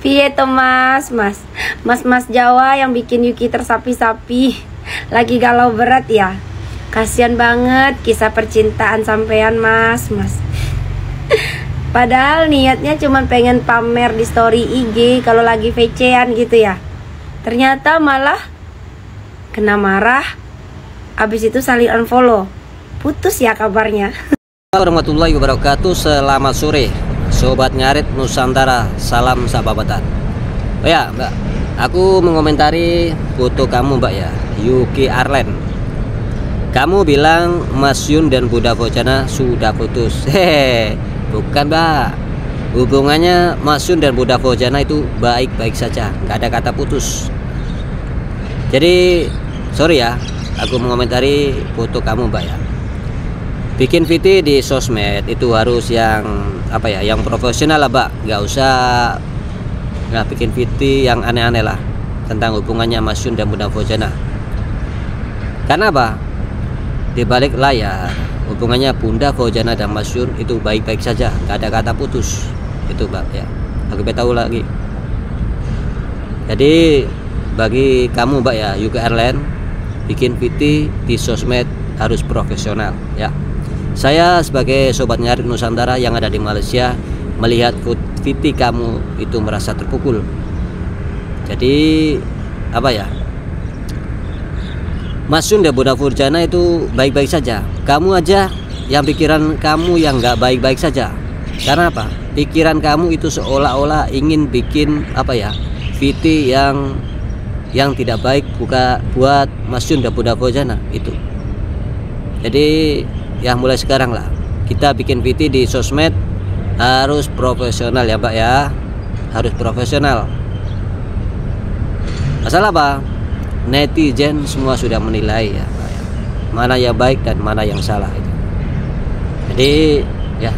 Piye to mas Mas Jawa yang bikin Yuki tersapi-sapi. Lagi galau berat ya. Kasian banget kisah percintaan sampean mas. Padahal niatnya cuma pengen pamer di story IG kalau lagi VC-an gitu ya. Ternyata malah kena marah. Abis itu saling unfollow. Putus ya kabarnya. Warahmatullahi wabarakatuh. Selamat sore Sobat Ngarit Nusantara, salam sahabatan. Oh ya mbak, aku mengomentari foto kamu mbak ya, Yuki Arlen. Kamu bilang Mas Yun dan Bunda Vocana sudah putus. Hehe, bukan mbak. Hubungannya Mas Yun dan Bunda Vocana itu baik-baik saja, nggak ada kata putus. Jadi sorry ya, aku mengomentari foto kamu mbak ya. Bikin VT di sosmed itu harus yang apa ya, yang profesional lah mbak. Nggak bikin VT yang aneh-aneh lah tentang hubungannya Mas Yun dan Bunda Vocana. Karena apa? Di balik layar hubungannya Bunda Vocana dan Mas Yun itu baik-baik saja, nggak ada kata putus. Itu mbak ya, aku tahu lagi. Jadi bagi kamu mbak ya, Yuki Arlen, bikin VT di sosmed harus profesional ya. Saya sebagai Sobat Ngarit Nusantara yang ada di Malaysia melihat VT kamu itu merasa terpukul. Jadi apa ya, Mas Yun dan Bunda Vocana itu baik-baik saja. Kamu aja yang pikiran kamu yang nggak baik-baik saja. Karena apa? Pikiran kamu itu seolah-olah ingin bikin apa ya, VT yang tidak baik buat Mas Yun dan Bunda Vocana itu. Jadi ya mulai sekarang lah kita bikin VT di sosmed harus profesional ya mbak ya, harus profesional. Masalah apa? Netizen semua sudah menilai ya mbak ya, mana yang baik dan mana yang salah itu. Jadi ya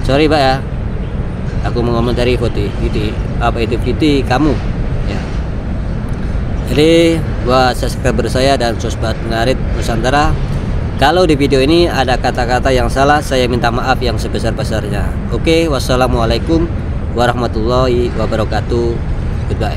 sorry mbak ya, aku mengomentari VT apa itu VT kamu ya. Jadi buat subscriber saya dan Sobat Ngarit Nusantara, kalau di video ini ada kata-kata yang salah, saya minta maaf yang sebesar-besarnya. Oke, wassalamualaikum warahmatullahi wabarakatuh. Goodbye.